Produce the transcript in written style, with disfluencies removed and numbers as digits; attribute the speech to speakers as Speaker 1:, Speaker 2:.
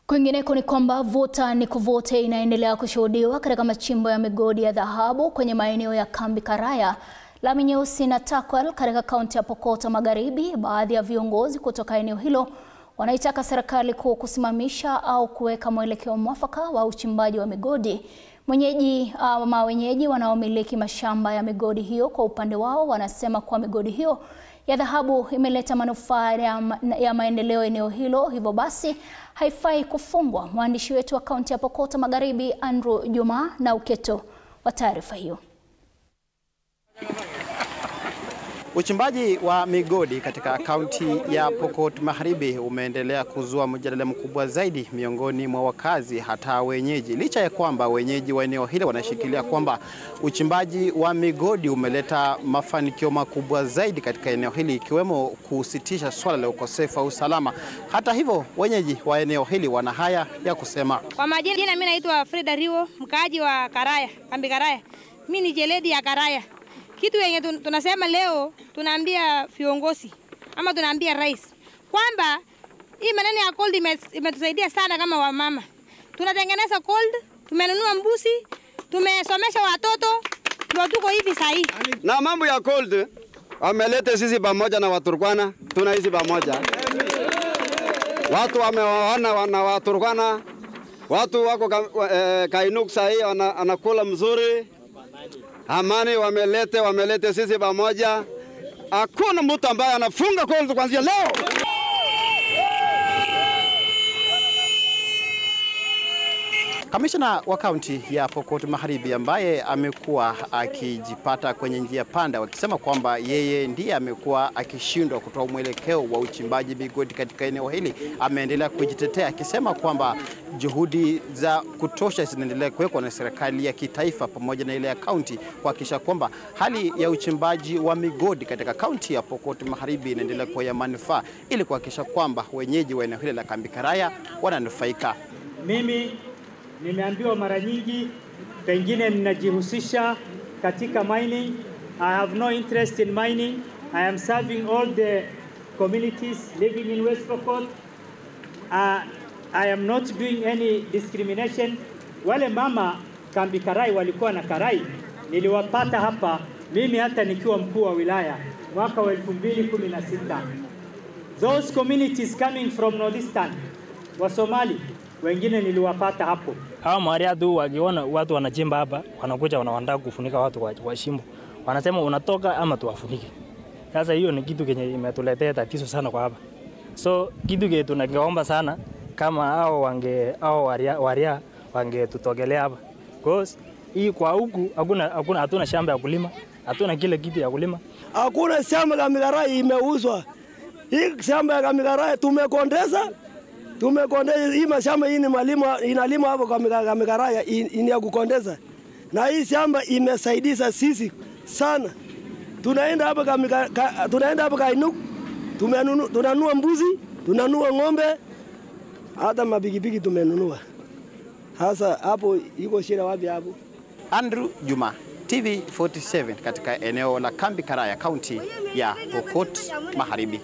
Speaker 1: Kwingineko ni kwamba vuta ni kuvute inaendelea kushuhudiwa katika machimbo ya migodi ya dhahabu kwenye maeneo ya Kambi Karaya, Lami Nyeusi na Takwel katika kaunti ya Pokot Magharibi. Baadhi ya viongozi kutoka eneo hilo wanaitaka serikali kusimamisha au kuweka mwelekeo mwafaka wa uchimbaji wa migodi. Wenyeji wanaomiliki mashamba ya migodi hiyo kwa upande wao wanasema kuwa migodi hiyo ya dhahabu imeleta manufaa ya maendeleo eneo hilo, hivyo basi haifai kufungwa. Mwandishi wetu wa kaunti ya Pokot Magharibi Andrew Juma na uketo wa taarifa hiyo.
Speaker 2: Uchimbaji wa migodi katika kaunti ya Pokot Magharibi umeendelea kuzua mjadala mkubwa zaidi miongoni mwa wakazi hata wenyeji. Licha ya kwamba wenyeji wa eneo hili wanashikilia kwamba uchimbaji wa migodi umeleta mafanikio makubwa zaidi katika eneo hili, ikiwemo kusitisha swala la ukosefu wa usalama. Hata hivyo, wenyeji wa eneo hili wana haya ya kusema.
Speaker 3: Kwa majina mimi naitwa Frida Riwo, mkaaji wa Karaya, Kambi Karaya. Mimi ni jeledi ya Karaya. Kitu yenye tunasema leo, tunaambia viongozi ama tunaambia rais kwamba hii maneno ya gold imetusaidia sana kama wamama. Tunatengeneza gold, tumenunua mbuzi, tumesomesha watoto, ndio tuko hivi sahi.
Speaker 4: Na mambo ya gold wameleta sisi pamoja na Waturkana, tunaishi pamoja. Watu wamewaona wana Waturkana, watu wako Kainuk sahi anakula mzuri. Amani wamelete sisi pamoja. Hakuna mtu ambaye anafunga gold kuanzia leo.
Speaker 2: Kamishna wa kaunti ya Pokot Magharibi ambaye amekuwa akijipata kwenye njia panda, wakisema kwamba yeye ndiye amekuwa akishindwa kutoa mwelekeo wa uchimbaji migodi katika eneo hili, ameendelea kujitetea akisema kwamba juhudi za kutosha zinaendelea kuwekwa na serikali ya kitaifa pamoja na ile ya kaunti kuhakikisha kwamba hali ya uchimbaji wa migodi katika kaunti ya Pokot Magharibi inaendelea kuwa ya manufaa, ili kuhakikisha kwamba wenyeji wa eneo hili la Kambi Karaya wananufaika.
Speaker 5: Mimi nimeambiwa mara nyingi pengine ninajihusisha katika mining. I have no interest in mining. I am serving all the communities living in West Pokot. I am not doing any discrimination. Wale mama Kambi Karai walikuwa na karai, niliwapata hapa mimi hata nikiwa mkuu wa wilaya mwaka wa 2016. Those communities coming from Northeastern wa Somali, wengine niliwapata hapo.
Speaker 6: Hao mariatu wakiona watu wanachimba hapa, wanakuja wanataka kufunika watu kwa shimo. Wanasema unatoka ama tuwafunike. Sasa hiyo ni kitu kenye imetuletea tatizo sana kwa hapa. So kitu kile tunakiomba sana kama hao waria wangetutogelea hapa. Because hii kwa huku hatuna shamba ya kulima, hatuna kile kitu ya kulima.
Speaker 7: Hakuna shamba la Kambi Karaya imeuzwa. Hii shamba ya Kambi Karaya tumekondeza hii mashamba hii ni inalima hapo kwa Kambi Karaya ni ya kukondeza. Na hii shamba imesaidia sisi sana. Tunaenda hapa Kainuk, tunanunua mbuzi, tunanunua ng'ombe, hata mabigibigi tumenunua. Hasa hapo iko shida wapi hapo?
Speaker 2: Andrew Juma, TV47 katika eneo la Kambi Karaya, kaunti ya Pokot Magharibi.